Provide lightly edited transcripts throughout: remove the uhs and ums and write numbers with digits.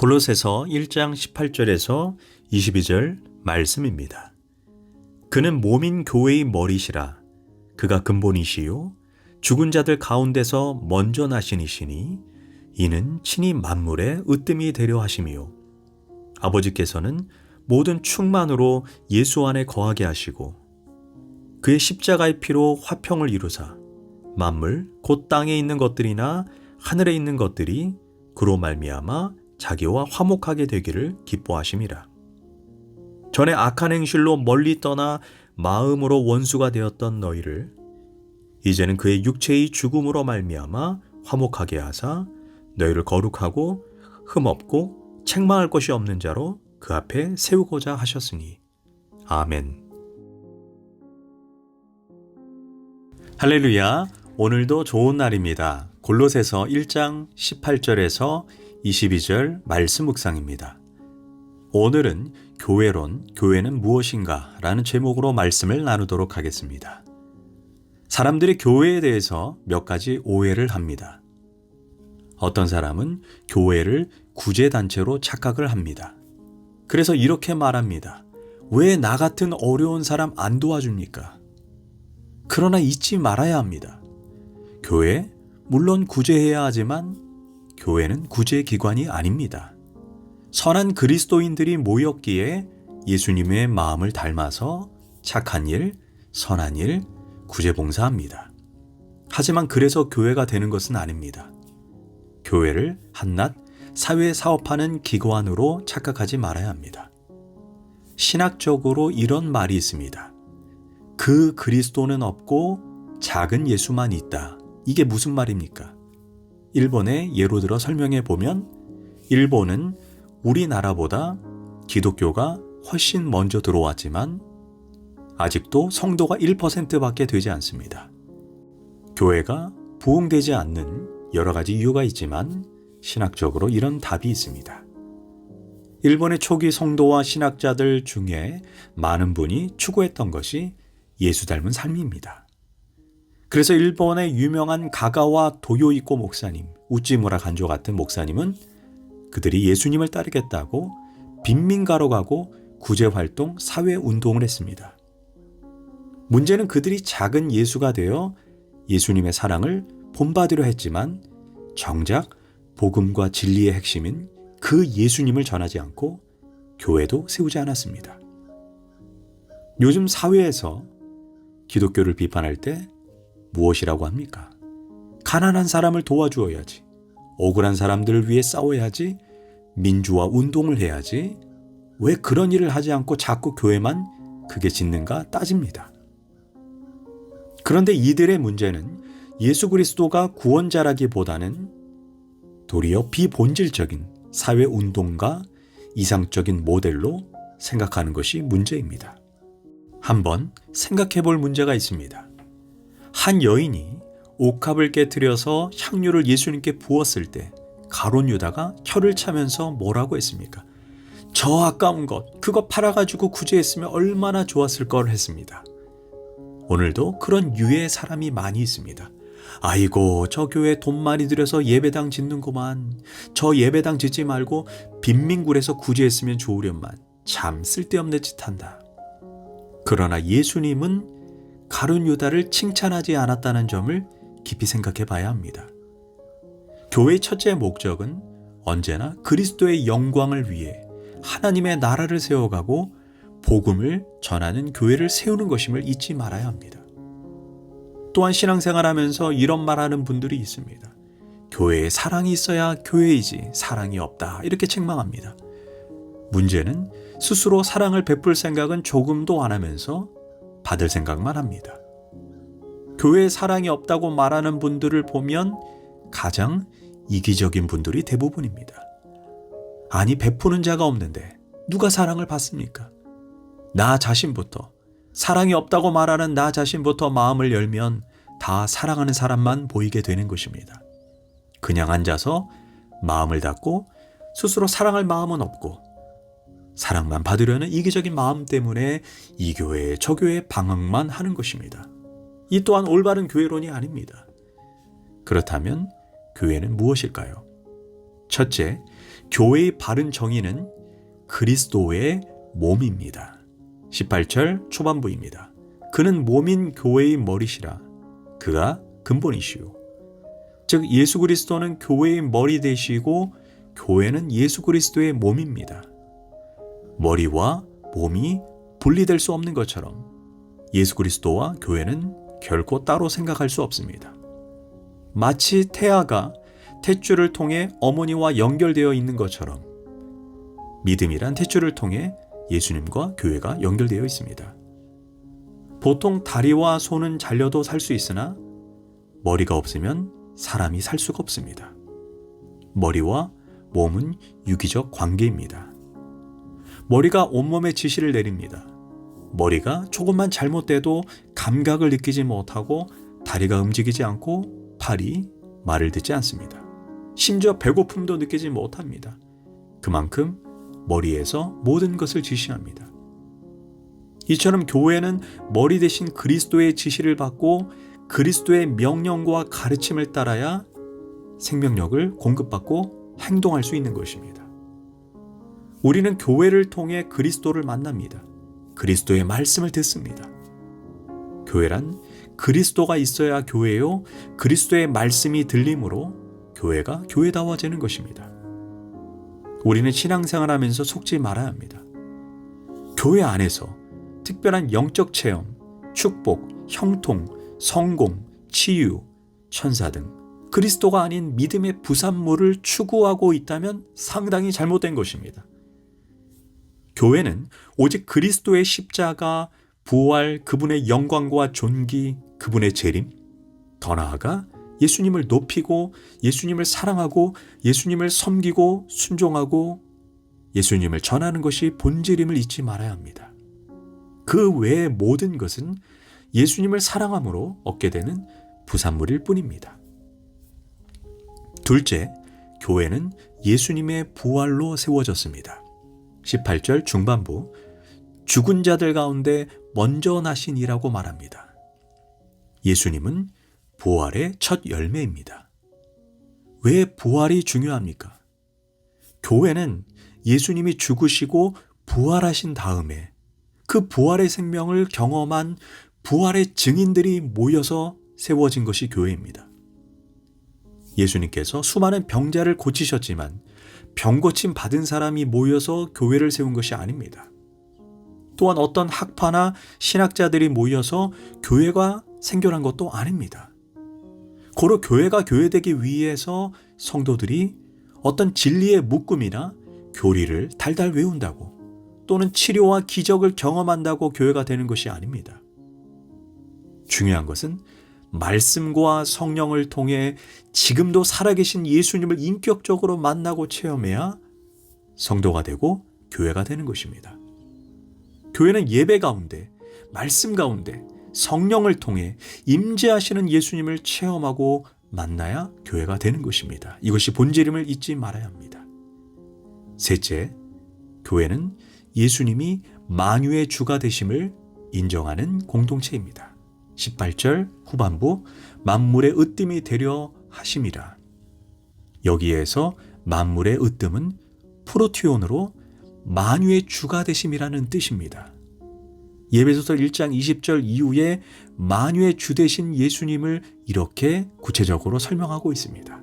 골로새서 1장 18절에서 22절 말씀입니다. 그는 몸인 교회의 머리시라. 그가 근본이시요 죽은 자들 가운데서 먼저 나신 이시니 이는 친히 만물의 으뜸이 되려 하심이요 아버지께서는 모든 충만으로 예수 안에 거하게 하시고 그의 십자가의 피로 화평을 이루사 만물 곧 땅에 있는 것들이나 하늘에 있는 것들이 그로 말미암아 자기와 화목하게 되기를 기뻐하심이라. 전에 악한 행실로 멀리 떠나 마음으로 원수가 되었던 너희를 이제는 그의 육체의 죽음으로 말미암아 화목하게 하사 너희를 거룩하고 흠없고 책망할 것이 없는 자로 그 앞에 세우고자 하셨으니. 아멘. 할렐루야. 오늘도 좋은 날입니다. 골로새서 1장 18절에서 22절 말씀 묵상입니다. 오늘은 교회론, 교회는 무엇인가? 라는 제목으로 말씀을 나누도록 하겠습니다. 사람들이 교회에 대해서 몇 가지 오해를 합니다. 어떤 사람은 교회를 구제단체로 착각을 합니다. 그래서 이렇게 말합니다. 왜 나 같은 어려운 사람 안 도와줍니까? 그러나 잊지 말아야 합니다. 교회, 물론 구제해야 하지만 교회는 구제기관이 아닙니다. 선한 그리스도인들이 모였기에 예수님의 마음을 닮아서 착한 일, 선한 일, 구제봉사합니다. 하지만 그래서 교회가 되는 것은 아닙니다. 교회를 한낱 사회 사업하는 기관으로 착각하지 말아야 합니다. 신학적으로 이런 말이 있습니다. 그 그리스도는 없고 작은 예수만 있다. 이게 무슨 말입니까? 일본의 예로 들어 설명해 보면 일본은 우리나라보다 기독교가 훨씬 먼저 들어왔지만 아직도 성도가 1%밖에 되지 않습니다. 교회가 부흥되지 않는 여러 가지 이유가 있지만 신학적으로 이런 답이 있습니다. 일본의 초기 성도와 신학자들 중에 많은 분이 추구했던 것이 예수 닮은 삶입니다. 그래서 일본의 유명한 가가와 도요이코 목사님, 우찌무라 간조 같은 목사님은 그들이 예수님을 따르겠다고 빈민가로 가고 구제활동, 사회운동을 했습니다. 문제는 그들이 작은 예수가 되어 예수님의 사랑을 본받으려 했지만 정작 복음과 진리의 핵심인 그 예수님을 전하지 않고 교회도 세우지 않았습니다. 요즘 사회에서 기독교를 비판할 때 무엇이라고 합니까? 가난한 사람을 도와주어야지, 억울한 사람들을 위해 싸워야지, 민주화 운동을 해야지, 왜 그런 일을 하지 않고 자꾸 교회만 크게 짓는가 따집니다. 그런데 이들의 문제는 예수 그리스도가 구원자라기보다는 도리어 비본질적인 사회운동가 이상적인 모델로 생각하는 것이 문제입니다. 한번 생각해 볼 문제가 있습니다. 한 여인이 옥합을 깨트려서 향유를 예수님께 부었을 때 가룟 유다가 혀를 차면서 뭐라고 했습니까? 저 아까운 것, 그거 팔아가지고 구제했으면 얼마나 좋았을 걸 했습니다. 오늘도 그런 유의 사람이 많이 있습니다. 아이고, 저 교회 돈 많이 들여서 예배당 짓는구만. 저 예배당 짓지 말고 빈민굴에서 구제했으면 좋으련만. 참 쓸데없는 짓 한다. 그러나 예수님은 가룟 유다를 칭찬하지 않았다는 점을 깊이 생각해 봐야 합니다. 교회의 첫째 목적은 언제나 그리스도의 영광을 위해 하나님의 나라를 세워가고 복음을 전하는 교회를 세우는 것임을 잊지 말아야 합니다. 또한 신앙생활하면서 이런 말하는 분들이 있습니다. 교회에 사랑이 있어야 교회이지 사랑이 없다. 이렇게 책망합니다. 문제는 스스로 사랑을 베풀 생각은 조금도 안 하면서 받을 생각만 합니다. 교회에 사랑이 없다고 말하는 분들을 보면 가장 이기적인 분들이 대부분입니다. 아니, 베푸는 자가 없는데 누가 사랑을 받습니까? 나 자신부터, 사랑이 없다고 말하는 나 자신부터 마음을 열면 다 사랑하는 사람만 보이게 되는 것입니다. 그냥 앉아서 마음을 닫고 스스로 사랑할 마음은 없고 사랑만 받으려는 이기적인 마음 때문에 이 교회 저 교회 방황만 하는 것입니다. 이 또한 올바른 교회론이 아닙니다. 그렇다면 교회는 무엇일까요? 첫째, 교회의 바른 정의는 그리스도의 몸입니다. 18절 초반부입니다. 그는 몸인 교회의 머리시라. 그가 근본이시오. 즉 예수 그리스도는 교회의 머리 되시고 교회는 예수 그리스도의 몸입니다. 머리와 몸이 분리될 수 없는 것처럼 예수 그리스도와 교회는 결코 따로 생각할 수 없습니다. 마치 태아가 탯줄을 통해 어머니와 연결되어 있는 것처럼 믿음이란 탯줄을 통해 예수님과 교회가 연결되어 있습니다. 보통 다리와 손은 잘려도 살 수 있으나 머리가 없으면 사람이 살 수가 없습니다. 머리와 몸은 유기적 관계입니다. 머리가 온몸에 지시를 내립니다. 머리가 조금만 잘못돼도 감각을 느끼지 못하고 다리가 움직이지 않고 팔이 말을 듣지 않습니다. 심지어 배고픔도 느끼지 못합니다. 그만큼 머리에서 모든 것을 지시합니다. 이처럼 교회는 머리 대신 그리스도의 지시를 받고 그리스도의 명령과 가르침을 따라야 생명력을 공급받고 행동할 수 있는 것입니다. 우리는 교회를 통해 그리스도를 만납니다. 그리스도의 말씀을 듣습니다. 교회란 그리스도가 있어야 교회요, 그리스도의 말씀이 들림으로 교회가 교회다워지는 것입니다. 우리는 신앙생활하면서 속지 말아야 합니다. 교회 안에서 특별한 영적 체험, 축복, 형통, 성공, 치유, 천사 등 그리스도가 아닌 믿음의 부산물을 추구하고 있다면 상당히 잘못된 것입니다. 교회는 오직 그리스도의 십자가, 부활, 그분의 영광과 존귀, 그분의 재림, 더 나아가 예수님을 높이고 예수님을 사랑하고 예수님을 섬기고 순종하고 예수님을 전하는 것이 본질임을 잊지 말아야 합니다. 그 외의 모든 것은 예수님을 사랑함으로 얻게 되는 부산물일 뿐입니다. 둘째, 교회는 예수님의 부활로 세워졌습니다. 18절 중반부, 죽은 자들 가운데 먼저 나신이라고 말합니다. 예수님은 부활의 첫 열매입니다. 왜 부활이 중요합니까? 교회는 예수님이 죽으시고 부활하신 다음에 그 부활의 생명을 경험한 부활의 증인들이 모여서 세워진 것이 교회입니다. 예수님께서 수많은 병자를 고치셨지만 병고침 받은 사람이 모여서 교회를 세운 것이 아닙니다. 또한 어떤 학파나 신학자들이 모여서 교회가 생겨난 것도 아닙니다. 고로 교회가 교회되기 위해서 성도들이 어떤 진리의 묶음이나 교리를 달달 외운다고 또는 치료와 기적을 경험한다고 교회가 되는 것이 아닙니다. 중요한 것은 말씀과 성령을 통해 지금도 살아계신 예수님을 인격적으로 만나고 체험해야 성도가 되고 교회가 되는 것입니다. 교회는 예배 가운데, 말씀 가운데 성령을 통해 임재하시는 예수님을 체험하고 만나야 교회가 되는 것입니다. 이것이 본질임을 잊지 말아야 합니다. 셋째, 교회는 예수님이 만유의 주가 되심을 인정하는 공동체입니다. 18절 후반부, 만물의 으뜸이 되려 하심이라. 여기에서 만물의 으뜸은 프로티온으로 만유의 주가 되심이라는 뜻입니다. 예배소서 1장 20절 이후에 만유의 주 되신 예수님을 이렇게 구체적으로 설명하고 있습니다.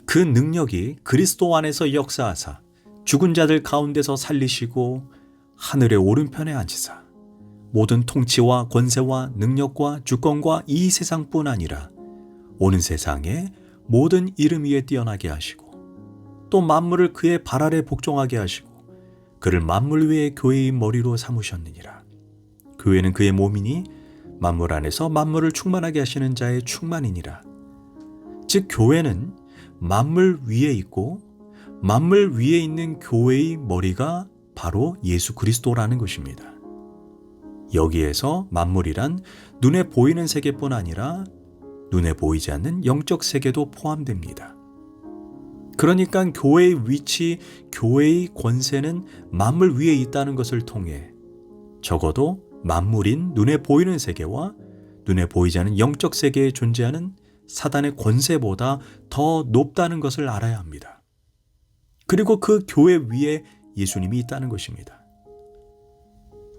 그 능력이 그리스도 안에서 역사하사 죽은 자들 가운데서 살리시고 하늘의 오른편에 앉으사 모든 통치와 권세와 능력과 주권과 이 세상뿐 아니라 오는 세상에 모든 이름 위에 뛰어나게 하시고 또 만물을 그의 발 아래 복종하게 하시고 그를 만물 위에 교회의 머리로 삼으셨느니라. 교회는 그의 몸이니 만물 안에서 만물을 충만하게 하시는 자의 충만이니라. 즉 교회는 만물 위에 있고 만물 위에 있는 교회의 머리가 바로 예수 그리스도라는 것입니다. 여기에서 만물이란 눈에 보이는 세계뿐 아니라 눈에 보이지 않는 영적 세계도 포함됩니다. 그러니까 교회의 위치, 교회의 권세는 만물 위에 있다는 것을 통해 적어도 만물인 눈에 보이는 세계와 눈에 보이지 않는 영적 세계에 존재하는 사단의 권세보다 더 높다는 것을 알아야 합니다. 그리고 그 교회 위에 예수님이 있다는 것입니다.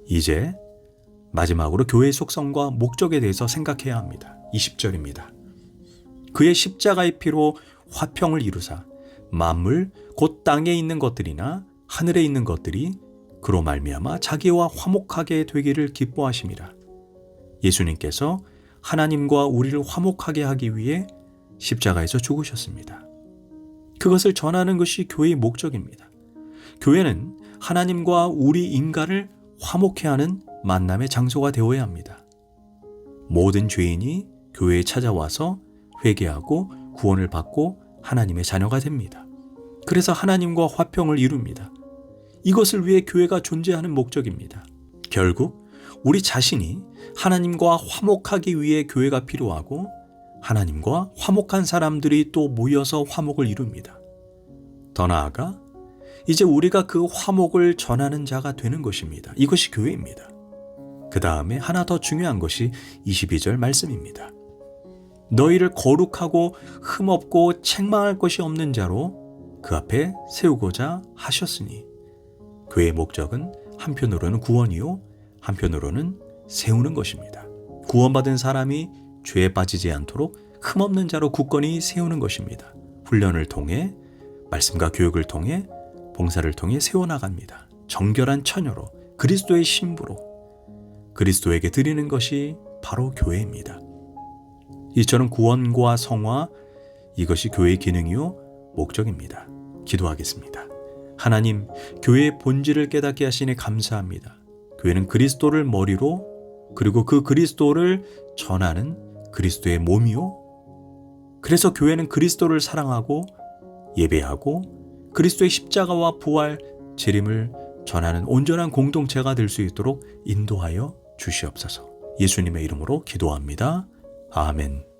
이제 마지막으로 교회의 속성과 목적에 대해서 생각해야 합니다. 20절입니다. 그의 십자가의 피로 화평을 이루사 만물 곧 땅에 있는 것들이나 하늘에 있는 것들이 그로 말미암아 자기와 화목하게 되기를 기뻐하심이라. 예수님께서 하나님과 우리를 화목하게 하기 위해 십자가에서 죽으셨습니다. 그것을 전하는 것이 교회의 목적입니다. 교회는 하나님과 우리 인간을 화목해 하는 만남의 장소가 되어야 합니다. 모든 죄인이 교회에 찾아와서 회개하고 구원을 받고 하나님의 자녀가 됩니다. 그래서 하나님과 화평을 이룹니다. 이것을 위해 교회가 존재하는 목적입니다. 결국 우리 자신이 하나님과 화목하기 위해 교회가 필요하고 하나님과 화목한 사람들이 또 모여서 화목을 이룹니다. 더 나아가 이제 우리가 그 화목을 전하는 자가 되는 것입니다. 이것이 교회입니다. 그 다음에 하나 더 중요한 것이 22절 말씀입니다. 너희를 거룩하고 흠없고 책망할 것이 없는 자로 그 앞에 세우고자 하셨으니 교회의 목적은 한편으로는 구원이요 한편으로는 세우는 것입니다. 구원받은 사람이 죄에 빠지지 않도록 흠없는 자로 굳건히 세우는 것입니다. 훈련을 통해 말씀과 교육을 통해 봉사를 통해 세워나갑니다. 정결한 처녀로 그리스도의 신부로 그리스도에게 드리는 것이 바로 교회입니다. 이처럼 구원과 성화 이것이 교회의 기능이요 목적입니다. 기도하겠습니다. 하나님, 교회의 본질을 깨닫게 하시니 감사합니다. 교회는 그리스도를 머리로 그리고 그 그리스도를 전하는 그리스도의 몸이요. 그래서 교회는 그리스도를 사랑하고 예배하고 그리스도의 십자가와 부활, 재림을 전하는 온전한 공동체가 될 수 있도록 인도하여 주시옵소서. 예수님의 이름으로 기도합니다. 아멘.